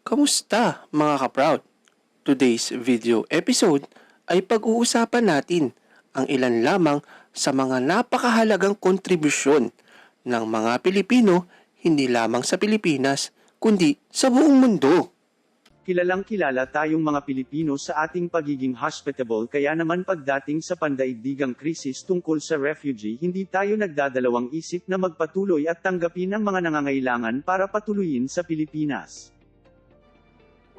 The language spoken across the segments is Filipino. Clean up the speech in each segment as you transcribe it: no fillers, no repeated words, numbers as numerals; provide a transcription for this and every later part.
Kamusta mga kaProud? Today's video episode ay pag-uusapan natin ang ilan lamang sa mga napakahalagang kontribusyon ng mga Pilipino hindi lamang sa Pilipinas kundi sa buong mundo. Kilalang kilala tayong mga Pilipino sa ating pagiging hospitable, kaya naman pagdating sa pandaigdigang krisis tungkol sa refugee, hindi tayo nagdadalawang isip na magpatuloy at tanggapin ang mga nangangailangan para patuloyin sa Pilipinas.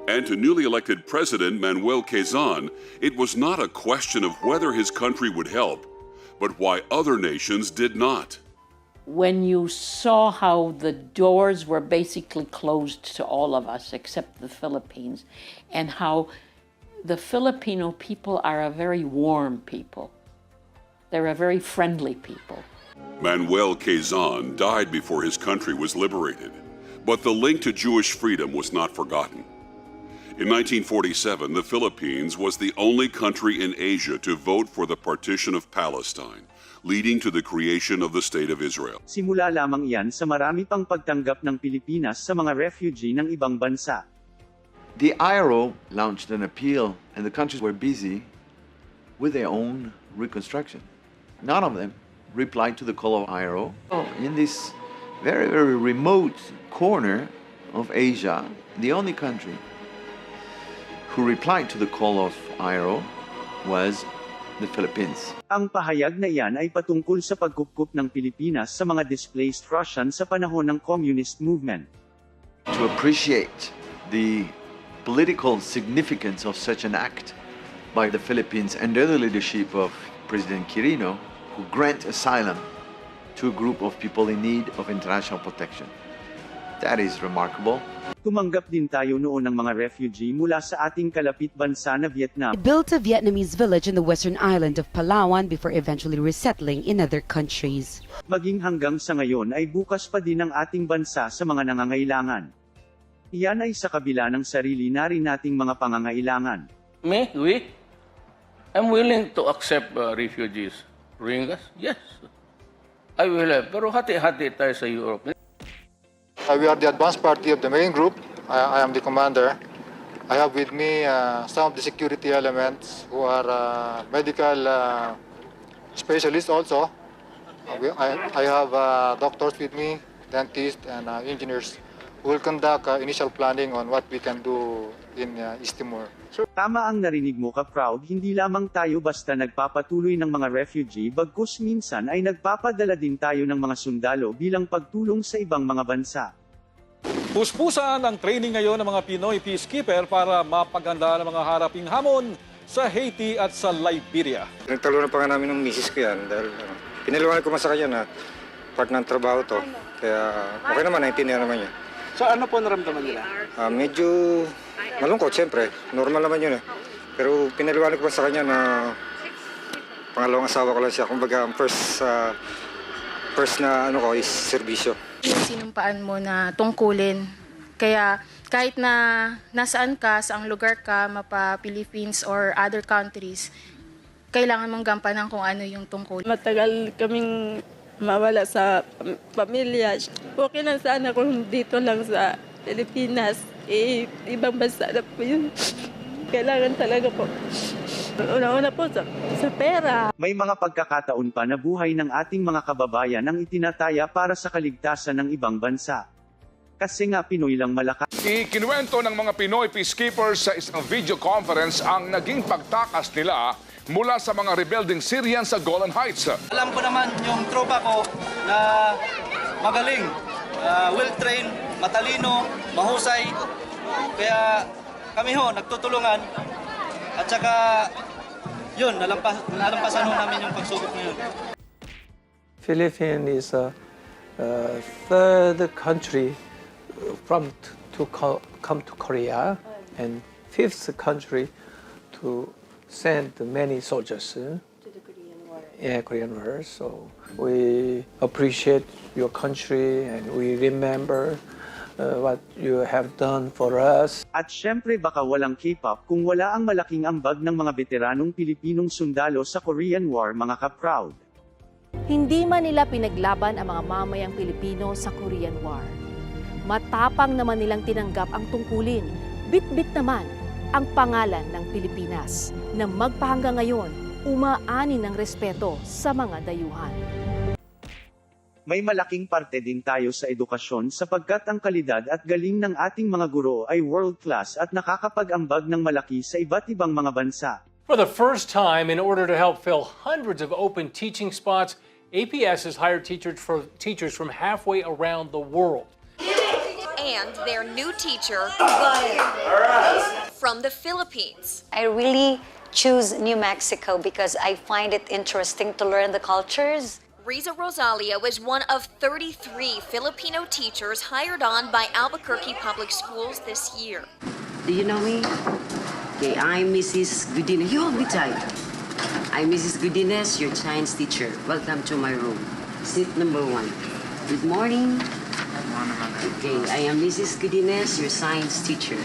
And to newly elected President Manuel Quezon, it was not a question of whether his country would help, but why other nations did not. When you saw how the doors were basically closed to all of us except the Philippines, and how the Filipino people are a very warm people. They're a very friendly people. Manuel Quezon died before his country was liberated, but the link to Jewish freedom was not forgotten. In 1947, the Philippines was the only country in Asia to vote for the partition of Palestine, leading to the creation of the State of Israel. Simula lamang iyan sa marami pang pagtanggap ng Pilipinas sa mga refugee ng ibang bansa. The IRO launched an appeal, and the countries were busy with their own reconstruction. None of them replied to the call of IRO. In this very, very remote corner of Asia, the only country who replied to the call of IRO was the Philippines. Ang pahayag na iyan ay patungkol sa pagkupkup ng Pilipinas sa mga displaced Russian sa panahon ng communist movement. To appreciate the political significance of such an act by the Philippines under the leadership of President Quirino, who grant asylum to a group of people in need of international protection. That is remarkable. Tumanggap din tayo noon ng mga refugee mula sa ating kalapit bansa na Vietnam. They built a Vietnamese village in the western island of Palawan before eventually resettling in other countries. Maging hanggang sa ngayon ay bukas pa din ang ating bansa sa mga nangangailangan. Iyan ay sa kabila ng sarili na rin nating mga pangangailangan. I'm willing to accept refugees. Rohingyas? Yes. I will have. Pero hati-hati tayo sa Europe. We are the advanced party of the main group. I am the commander. I have with me some of the security elements who are medical specialists also. I have doctors with me, dentists and engineers who will conduct initial planning on what we can do in East Timor. Tama ang narinig mo kaProud, hindi lamang tayo basta nagpapatuloy ng mga refugee, bagkus minsan ay nagpapadala din tayo ng mga sundalo bilang pagtulong sa ibang mga bansa. Puspusan ang training ngayon ng mga Pinoy peacekeeper para mapaganda ng mga haraping hamon sa Haiti at sa Liberia. Nagtalunan pa nga namin ng misis ko yan dahil pinaliwanag ko sa kanya na part ng trabaho to. Kaya okay naman, naintindihan naman niya. So ano po naramdaman nila? Medyo malungkot, siyempre. Normal naman yun eh. Pero pinaliwanag ko sa kanya na pangalawang asawa ko lang siya. Kumbaga, first na ano ko is serbisyo. Yung sinumpaan mo na tungkulin. Kaya kahit na nasaan ka, saang lugar ka, mapa Philippines or other countries, kailangan mong gampanan kung ano yung tungkulin. Matagal kaming mawala sa pamilya. Okay na sana kung dito lang sa Pilipinas. Ibang bansa na po yun. Kailangan talaga po. Una-una po sa pera. May mga pagkakataon pa na buhay ng ating mga kababayan ang itinataya para sa kaligtasan ng ibang bansa. Kasi nga Pinoy lang malakas. Ikinuwento ng mga Pinoy peacekeepers sa isang video conference ang naging pagtakas nila mula sa mga rebelding Syrian sa Golan Heights. Alam ko naman yung tropa ko na magaling, well-trained, matalino, mahusay. Kaya kami nagtutulungan at saka yun, nalampasan namin yung pagsubok ngayon. Philippines is a third country to come to Korea and fifth country to send many soldiers to the Korean War. So we appreciate your country and we remember what you have done for us. At syempre baka walang K-pop kung wala ang malaking ambag ng mga veteranong Pilipinong sundalo sa Korean War, mga kaProud. Hindi man nila pinaglaban ang mga mamayang Pilipino sa Korean War. Matapang naman nilang tinanggap ang tungkulin. Bit-bit naman ang pangalan ng Pilipinas na magpahanggang ngayon umaani ng respeto sa mga dayuhan. May malaking parte din tayo sa edukasyon sapagkat ang kalidad at galing ng ating mga guro ay world-class at nakakapag-ambag ng malaki sa iba't ibang mga bansa. For the first time, in order to help fill hundreds of open teaching spots, APS has hired teachers from halfway around the world. And their new teacher from the Philippines. I really choose New Mexico because I find it interesting to learn the cultures. Riza Rosalia was one of 33 Filipino teachers hired on by Albuquerque Public Schools this year. Do you know me? Okay, I'm Mrs. Godinez. You hold me tight. I'm Mrs. Godinez, your science teacher. Welcome to my room. Seat number 1. Good morning. Okay, I am Mrs. Godinez, your science teacher.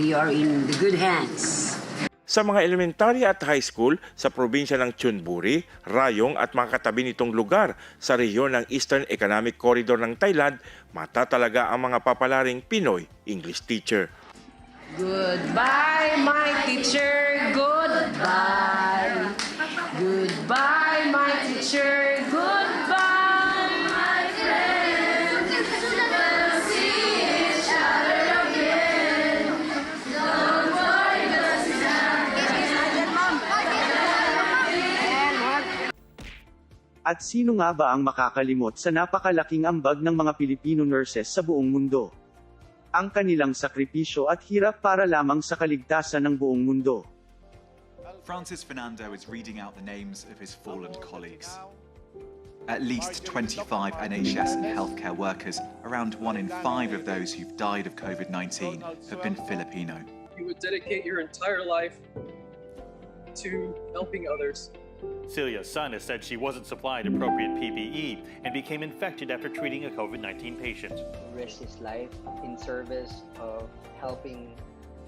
You are in the good hands. Sa mga elementary at high school sa probinsya ng Chonburi, Rayong at mga katabi nitong lugar sa rehiyon ng Eastern Economic Corridor ng Thailand, matatalaga ang mga papalaring Pinoy English teacher. Goodbye, my teacher. Goodbye. Goodbye, my teacher. Goodbye, my friend. We'll see each other again. Don't worry, At sino nga ba ang makakalimot sa napakalaking ambag ng mga Pilipino nurses sa buong mundo? Ang kanilang sakripisyo at hirap para lamang sa kaligtasan ng buong mundo. Francis Fernando is reading out the names of his fallen colleagues. At least 25 NHS and healthcare workers, around 1 in 5 of those who've died of COVID-19 have been Filipino. You would dedicate your entire life to helping others. Celia's son has said she wasn't supplied appropriate PPE and became infected after treating a COVID-19 patient. Risked his life in service of helping,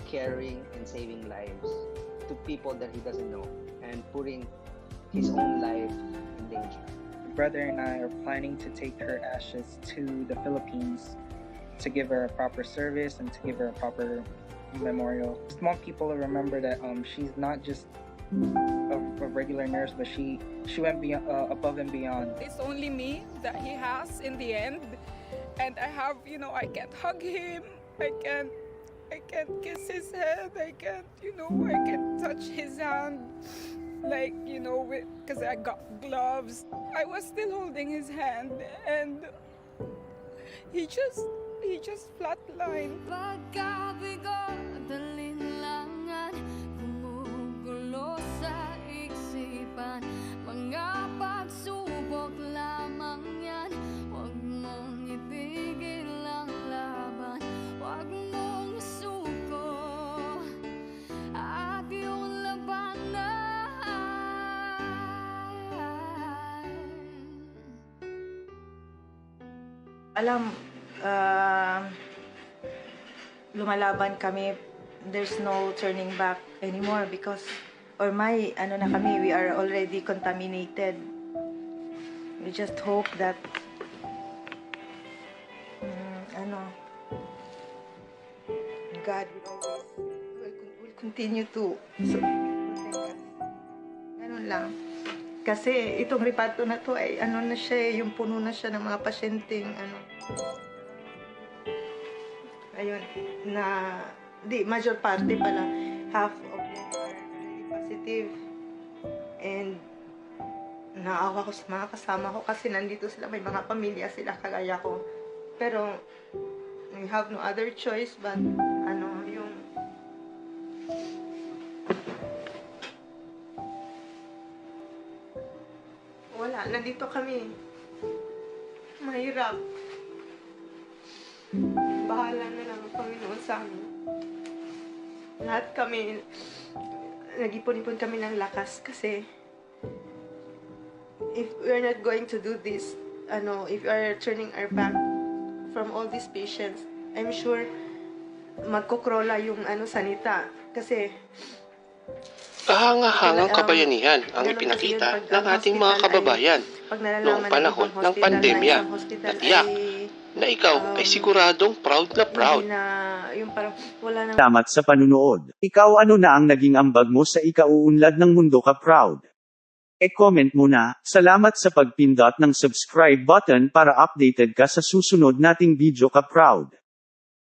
caring, and saving lives to people that he doesn't know and putting his own life in danger. My brother and I are planning to take her ashes to the Philippines to give her a proper service and to give her a proper memorial. Just want people to remember that she's not just a regular nurse, but she went above and beyond. It's only me that he has in the end, and I have, I can't hug him, I can't kiss his head, I can't touch his hand, because I got gloves. I was still holding his hand, and he just flatlined. Sa isipan, mga pagsubok lamang yan. Huwag mong itigil ang laban, huwag mong isuko at iyong labanan. Alam, lumalaban kami. There's no turning back anymore because we are already contaminated. We just hope that God will continue to protect us. Ganun lang. Kasi itong reparto na to ay na siya, yung puno na siya ng mga pasyenteng ayun, na major parte pala, half of them are really positive. And naawa ko sa mga kasama ko kasi nandito sila, may mga pamilya sila kagaya ko. Pero we have no other choice but yung wala, nandito kami. Mahirap. Bahala na lang ang Panginoon sa amin. Lahat kami, nag-ipon-ipon kami ng lakas kasi if we're not going to do this, if we are turning our back from all these patients, I'm sure magkukrola yung sanita kasi Kahanga-hangang kabayanihan ang ipinakita ng ating mga kababayan noong panahon ng pandemya na tiyak na ikaw ay siguradong proud na proud. Hindi na, yung parang wala nang... Salamat sa panunood. Ikaw ano na ang naging ambag mo sa ikauunlad ng mundo kaProud? E-comment mo na. Salamat sa pagpindot ng subscribe button para updated ka sa susunod nating video kaProud.